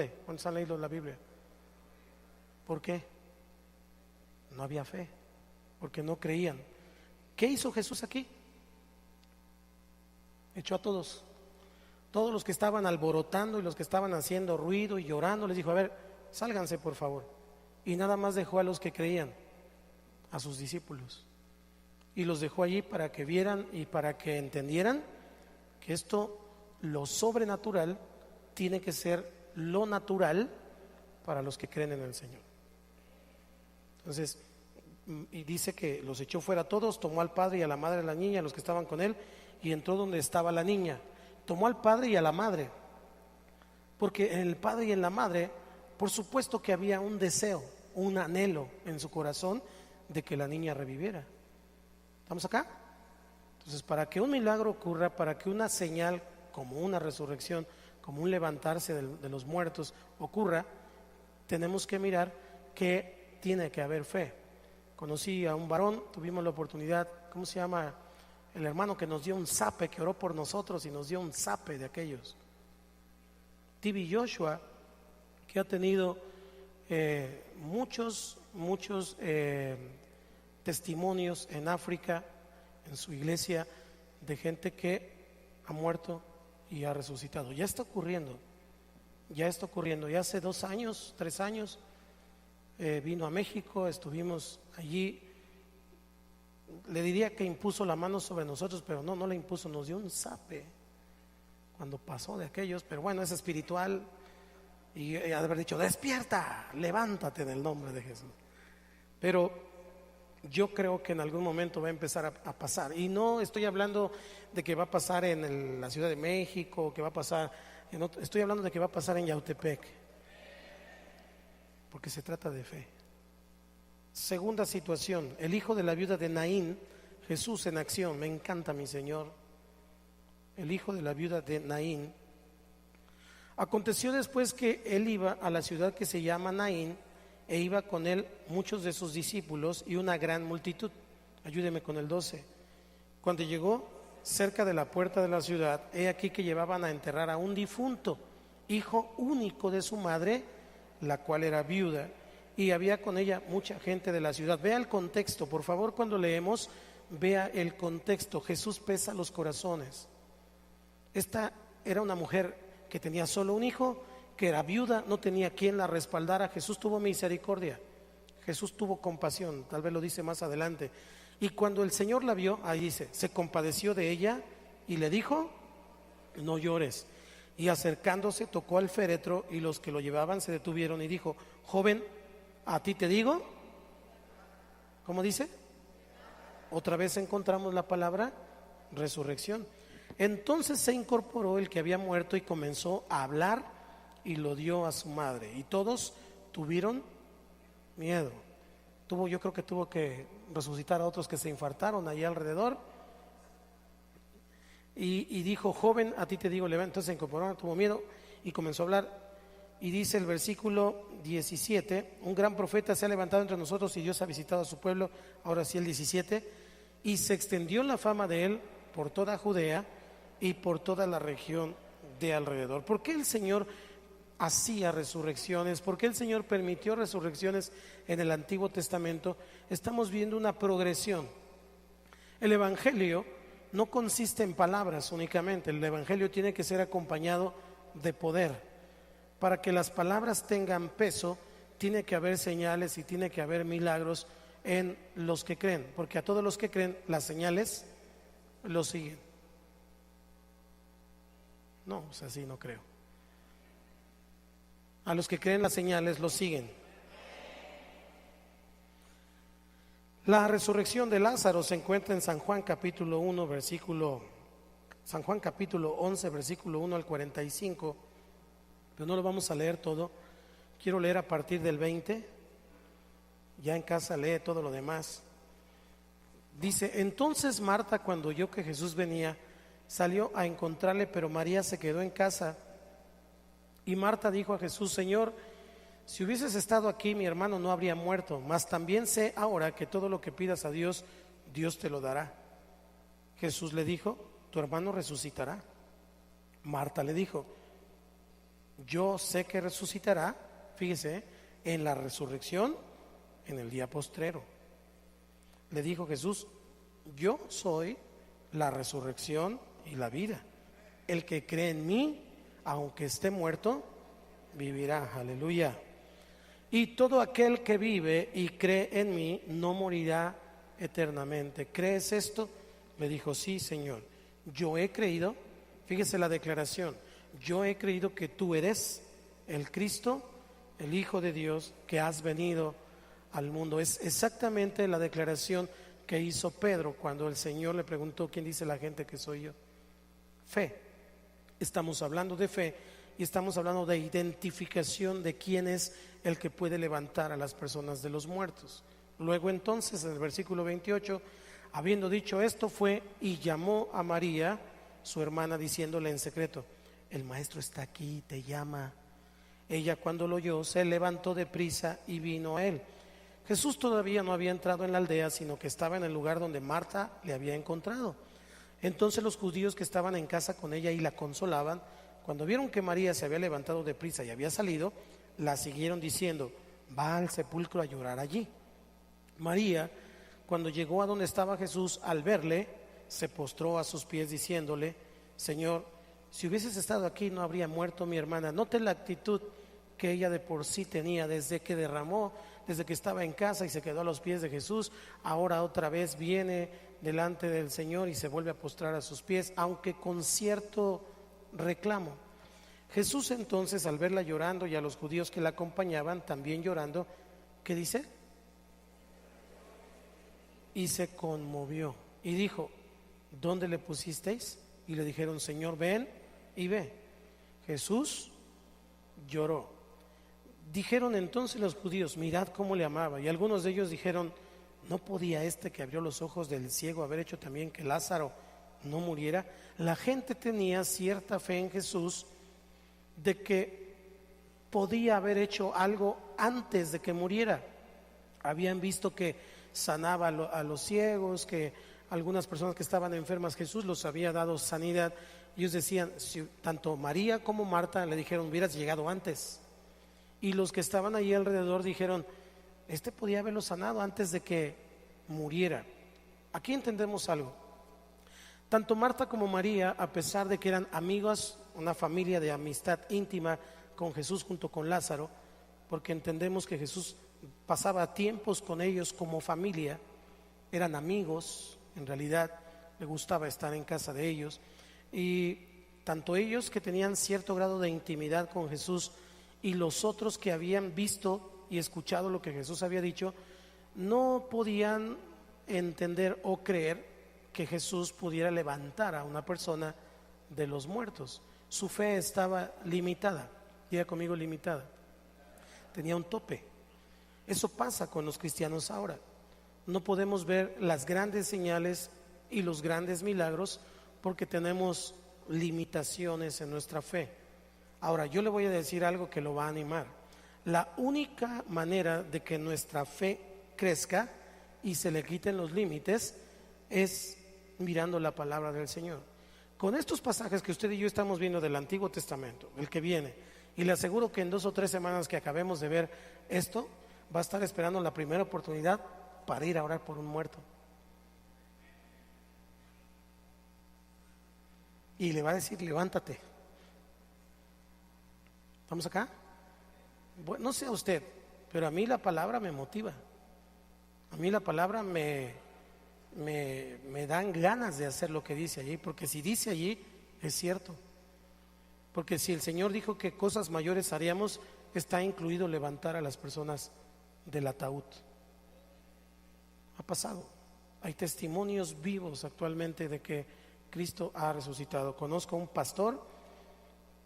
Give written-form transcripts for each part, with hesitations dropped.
¿Cuántos han leído la Biblia? ¿Por qué? No había fe, porque no creían. ¿Qué hizo Jesús aquí? Echó a todos los que estaban alborotando y los que estaban haciendo ruido y llorando, les dijo: a ver, sálganse por favor. Y nada más dejó a los que creían, a sus discípulos, y los dejó allí para que vieran y para que entendieran que esto, lo sobrenatural, tiene que ser lo natural para los que creen en el Señor. Entonces, y dice que los echó fuera a todos, tomó al padre y a la madre de la niña, a los que estaban con él, y entró donde estaba la niña. Tomó al padre y a la madre, porque en el padre y en la madre, por supuesto que había un deseo, un anhelo en su corazón de que la niña reviviera. ¿Estamos acá? Entonces, para que un milagro ocurra, para que una señal como una resurrección, como un levantarse de los muertos ocurra, tenemos que mirar que tiene que haber fe. Conocí a un varón, tuvimos la oportunidad, ¿cómo se llama? El hermano que nos dio un zape, que oró por nosotros y nos dio un zape de aquellos. T.B. Joshua, que ha tenido muchos testimonios en África, en su iglesia, de gente que ha muerto y ha resucitado. Ya está ocurriendo. Ya hace 2 años, 3 años, vino a México, estuvimos allí. Le diría que impuso la mano sobre nosotros, pero no la impuso, nos dio un zape cuando pasó de aquellos. Pero bueno, es espiritual, y ha de haber dicho: despierta, levántate en el nombre de Jesús. Pero yo creo que en algún momento va a empezar a pasar, y no estoy hablando de que va a pasar en la Ciudad de México, que va a pasar estoy hablando de que va a pasar en Yautepec, porque se trata de fe. Segunda situación, el hijo de la viuda de Naín, Jesús en acción. Me encanta, mi Señor. El hijo de la viuda de Naín. Aconteció después que él iba a la ciudad que se llama Naín, e iba con él muchos de sus discípulos y una gran multitud. Ayúdeme con el 12. Cuando llegó cerca de la puerta de la ciudad, he aquí que llevaban a enterrar a un difunto, hijo único de su madre, la cual era viuda, y había con ella mucha gente de la ciudad. Vea el contexto, por favor, cuando leemos, vea el contexto. Jesús pesa los corazones. Esta era una mujer que tenía solo un hijo, que era viuda, no tenía quien la respaldara. Jesús tuvo misericordia, Jesús tuvo compasión, tal vez lo dice más adelante. Y cuando el Señor la vio, ahí dice, se compadeció de ella y le dijo: no llores. Y acercándose tocó al féretro, y los que lo llevaban se detuvieron y dijo: joven, a ti te digo. ¿Cómo dice? Otra vez encontramos la palabra resurrección. Entonces se incorporó el que había muerto y comenzó a hablar, y lo dio a su madre, y todos tuvieron miedo. Yo creo que tuvo que resucitar a otros que se infartaron allí alrededor. Y dijo: joven, a ti te digo, levanta. Entonces se incorporó, tuvo miedo y comenzó a hablar. Y dice el versículo 17: un gran profeta se ha levantado entre nosotros, y Dios ha visitado a su pueblo. Ahora sí, el 17: y se extendió la fama de él por toda Judea y por toda la región de alrededor. ¿Por qué el Señor hacía resurrecciones? ¿Por qué el Señor permitió resurrecciones en el Antiguo Testamento? Estamos viendo una progresión. El Evangelio no consiste en palabras únicamente. El Evangelio tiene que ser acompañado de poder. Para que las palabras tengan peso, tiene que haber señales y tiene que haber milagros en los que creen, porque a todos los que creen las señales los siguen. No, o sea, sí, no creo. A los que creen las señales los siguen. La resurrección de Lázaro se encuentra en San Juan capítulo 1, San Juan capítulo 11, versículo 1 al 45, pero no lo vamos a leer todo. Quiero leer a partir del 20. Ya en casa lee todo lo demás. Dice: entonces Marta, cuando oyó que Jesús venía, salió a encontrarle, pero María se quedó en casa. Y Marta dijo a Jesús: Señor, si hubieses estado aquí, mi hermano no habría muerto. Mas también sé ahora que todo lo que pidas a Dios, Dios te lo dará. Jesús le dijo: tu hermano resucitará. Marta le dijo: yo sé que resucitará, fíjese, en la resurrección, en el día postrero. Le dijo Jesús, yo soy la resurrección y la vida. El que cree en mí, aunque esté muerto, vivirá. Aleluya. Y todo aquel que vive y cree en mí no morirá eternamente. ¿Crees esto? Le dijo, sí, Señor. Yo he creído, fíjese la declaración, yo he creído que tú eres el Cristo, el Hijo de Dios, que has venido al mundo. Es exactamente la declaración que hizo Pedro cuando el Señor le preguntó, ¿quién dice la gente que soy yo? Fe. Estamos hablando de fe y estamos hablando de identificación de quién es el que puede levantar a las personas de los muertos. Luego entonces, en el versículo 28, habiendo dicho esto, fue y llamó a María, su hermana, diciéndole en secreto, el maestro está aquí, te llama. Ella, cuando lo oyó, se levantó de prisa y vino a él. Jesús todavía no había entrado en la aldea, sino que estaba en el lugar donde Marta le había encontrado. Entonces los judíos que estaban en casa con ella y la consolaban, cuando vieron que María se había levantado de prisa y había salido, la siguieron diciendo, va al sepulcro a llorar allí. María, cuando llegó a donde estaba Jesús, al verle, se postró a sus pies diciéndole, Señor, si hubieses estado aquí no habría muerto mi hermana. Note la actitud que ella de por sí tenía desde que derramó, desde que estaba en casa y se quedó a los pies de Jesús, ahora otra vez viene delante del Señor y se vuelve a postrar a sus pies, aunque con cierto reclamo. Jesús entonces, al verla llorando y a los judíos que la acompañaban también llorando, ¿qué dice? Y se conmovió y dijo, ¿dónde le pusisteis? Y le dijeron, Señor, ven y ve. Jesús lloró. Dijeron entonces los judíos, mirad cómo le amaba. Y algunos de ellos dijeron, ¿no podía este que abrió los ojos del ciego haber hecho también que Lázaro no muriera? La gente tenía cierta fe en Jesús de que podía haber hecho algo antes de que muriera. Habían visto que sanaba a los ciegos, que algunas personas que estaban enfermas Jesús los había dado sanidad. Ellos decían, si tanto María como Marta le dijeron, hubieras llegado antes. Y los que estaban allí alrededor dijeron, este podía haberlo sanado antes de que muriera. Aquí entendemos algo. Tanto Marta como María, a pesar de que eran amigos, una familia de amistad íntima con Jesús junto con Lázaro, porque entendemos que Jesús pasaba tiempos con ellos como familia, eran amigos, en realidad le gustaba estar en casa de ellos, y tanto ellos que tenían cierto grado de intimidad con Jesús y los otros que habían visto y escuchado lo que Jesús había dicho, no podían entender o creer que Jesús pudiera levantar a una persona de los muertos. Su fe estaba limitada, diga conmigo limitada, tenía un tope. Eso pasa con los cristianos ahora. No podemos ver las grandes señales y los grandes milagros porque tenemos limitaciones en nuestra fe. Ahora, yo le voy a decir algo que lo va a animar. La única manera de que nuestra fe crezca y se le quiten los límites es mirando la palabra del Señor. Con estos pasajes que usted y yo estamos viendo del Antiguo Testamento, el que viene, y le aseguro que en 2 o 3 semanas que acabemos de ver esto, va a estar esperando la primera oportunidad para ir a orar por un muerto. Y le va a decir, levántate. ¿Estamos acá? Bueno, no sé a usted, pero a mí la palabra me motiva. A mí la palabra me dan ganas de hacer lo que dice allí, porque si dice allí, es cierto. Porque si el Señor dijo que cosas mayores haríamos, está incluido levantar a las personas del ataúd. Ha pasado. Hay testimonios vivos actualmente de que Cristo ha resucitado. Conozco un pastor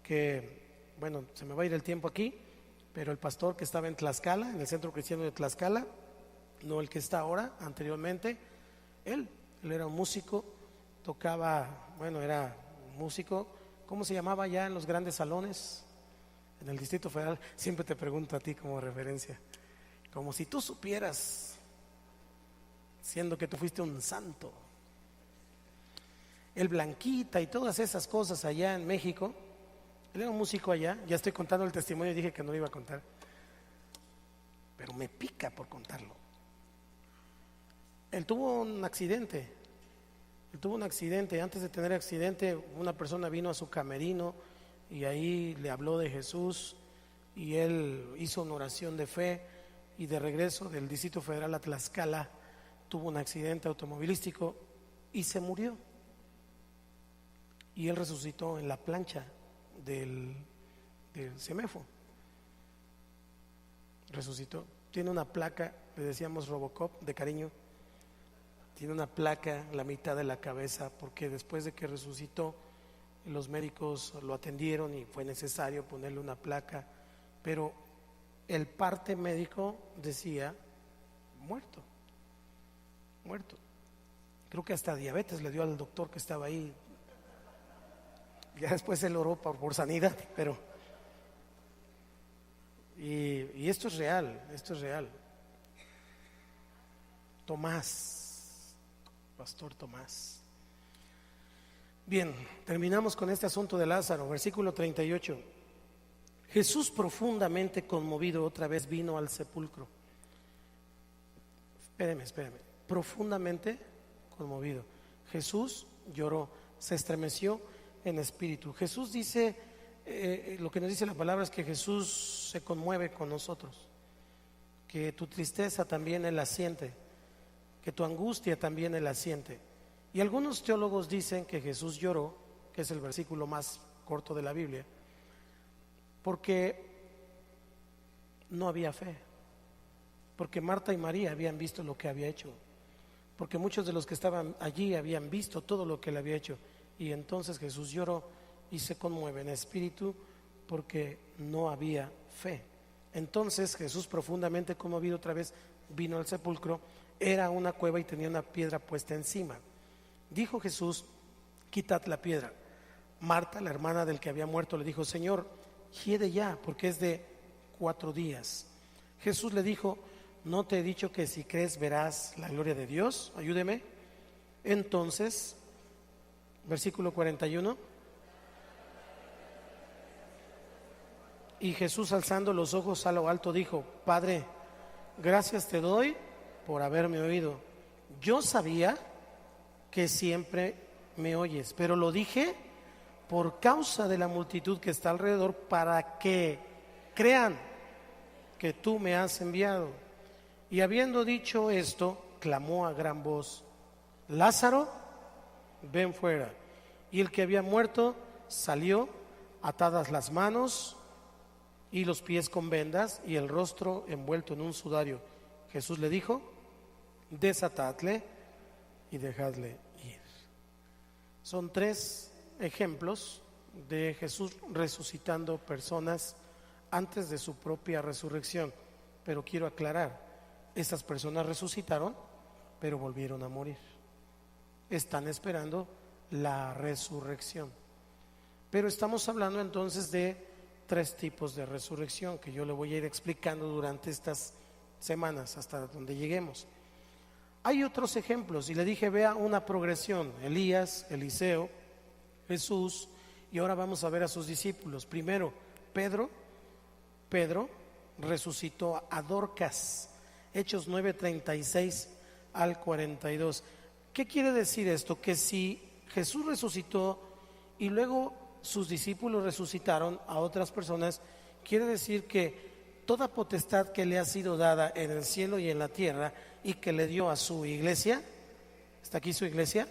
que, bueno, se me va a ir el tiempo aquí, pero el pastor que estaba en Tlaxcala, en el Centro Cristiano de Tlaxcala, no el que está ahora, anteriormente, él era un músico, tocaba, bueno, era músico, ¿cómo se llamaba ya en los grandes salones? En el Distrito Federal, siempre te pregunto a ti como referencia, como si tú supieras, siendo que tú fuiste un santo. El Blanquita y todas esas cosas allá en México, Él era un músico allá, ya estoy contando el testimonio, dije que no lo iba a contar, pero me pica por contarlo. Él tuvo un accidente, antes de tener accidente una persona vino a su camerino y ahí le habló de Jesús y él hizo una oración de fe y de regreso del Distrito Federal a Tlaxcala tuvo un accidente automovilístico y se murió. Y él resucitó en la plancha del CEMEFO. Resucitó. Tiene una placa, le decíamos Robocop de cariño. Tiene una placa en la mitad de la cabeza porque después de que resucitó, los médicos lo atendieron y fue necesario ponerle una placa, pero el parte médico decía muerto. Creo que hasta diabetes le dio al doctor que estaba ahí. Ya después él oró por sanidad, pero y esto es real. Tomás, Pastor Tomás. Bien, terminamos con este asunto de Lázaro, versículo 38. Jesús, profundamente conmovido, otra vez vino al sepulcro. Espéreme. Profundamente conmovido. Jesús lloró, se estremeció en espíritu. Jesús dice, lo que nos dice la palabra es que Jesús se conmueve con nosotros, que tu tristeza también Él la siente, que tu angustia también Él la siente. Y algunos teólogos dicen que Jesús lloró, que es el versículo más corto de la Biblia, porque no había fe, porque Marta y María habían visto lo que había hecho, porque muchos de los que estaban allí habían visto todo lo que Él había hecho. Y entonces Jesús lloró y se conmueve en espíritu porque no había fe. Entonces Jesús, profundamente conmovido, otra vez vino al sepulcro. Era una cueva y tenía una piedra puesta encima. Dijo Jesús: quitad la piedra. Marta, la hermana del que había muerto, le dijo: Señor, hiede ya, porque es de 4 días. Jesús le dijo: ¿no te he dicho que si crees verás la gloria de Dios? Ayúdeme. Entonces, versículo 41. Y Jesús, alzando los ojos a lo alto, dijo: Padre, gracias te doy por haberme oído. Yo sabía que siempre me oyes, pero lo dije por causa de la multitud que está alrededor, para que crean que tú me has enviado. Y habiendo dicho esto, clamó a gran voz: Lázaro, ven fuera. Y el que había muerto salió, atadas las manos y los pies con vendas y el rostro envuelto en un sudario. Jesús le dijo: desatadle y dejadle ir. Son 3 ejemplos de Jesús resucitando personas antes de su propia resurrección. Pero quiero aclarar, estas personas resucitaron, pero volvieron a morir. Están esperando la resurrección. Pero estamos hablando entonces de 3 tipos de resurrección que yo le voy a ir explicando durante estas semanas hasta donde lleguemos. Hay otros ejemplos y le dije: vea una progresión: Elías, Eliseo, Jesús, y ahora vamos a ver a sus discípulos. Primero, Pedro resucitó a Dorcas, Hechos 9:36 al 42. ¿Qué quiere decir esto? Que si Jesús resucitó y luego sus discípulos resucitaron a otras personas, quiere decir que toda potestad que le ha sido dada en el cielo y en la tierra y que le dio a su iglesia, ¿está aquí su iglesia?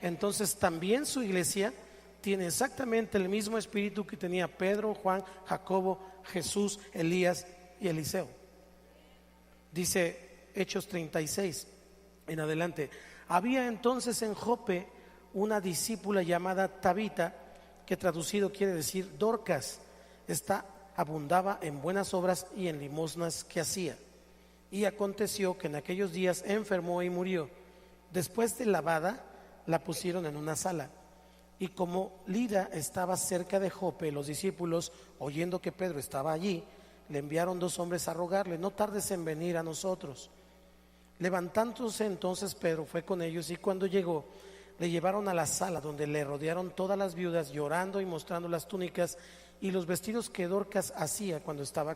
Entonces también su iglesia tiene exactamente el mismo espíritu que tenía Pedro, Juan, Jacobo, Jesús, Elías y Eliseo. Dice Hechos 36 en adelante: había entonces en Jope una discípula llamada Tabita, que traducido quiere decir Dorcas. Esta abundaba en buenas obras y en limosnas que hacía. Y aconteció que en aquellos días enfermó y murió. Después de lavada, la pusieron en una sala. Y como Lida estaba cerca de Jope, los discípulos, oyendo que Pedro estaba allí, le enviaron 2 hombres a rogarle: no tardes en venir a nosotros. Levantándose entonces Pedro fue con ellos, y cuando llegó, le llevaron a la sala donde le rodearon todas las viudas llorando y mostrando las túnicas y los vestidos que Dorcas hacía cuando estaba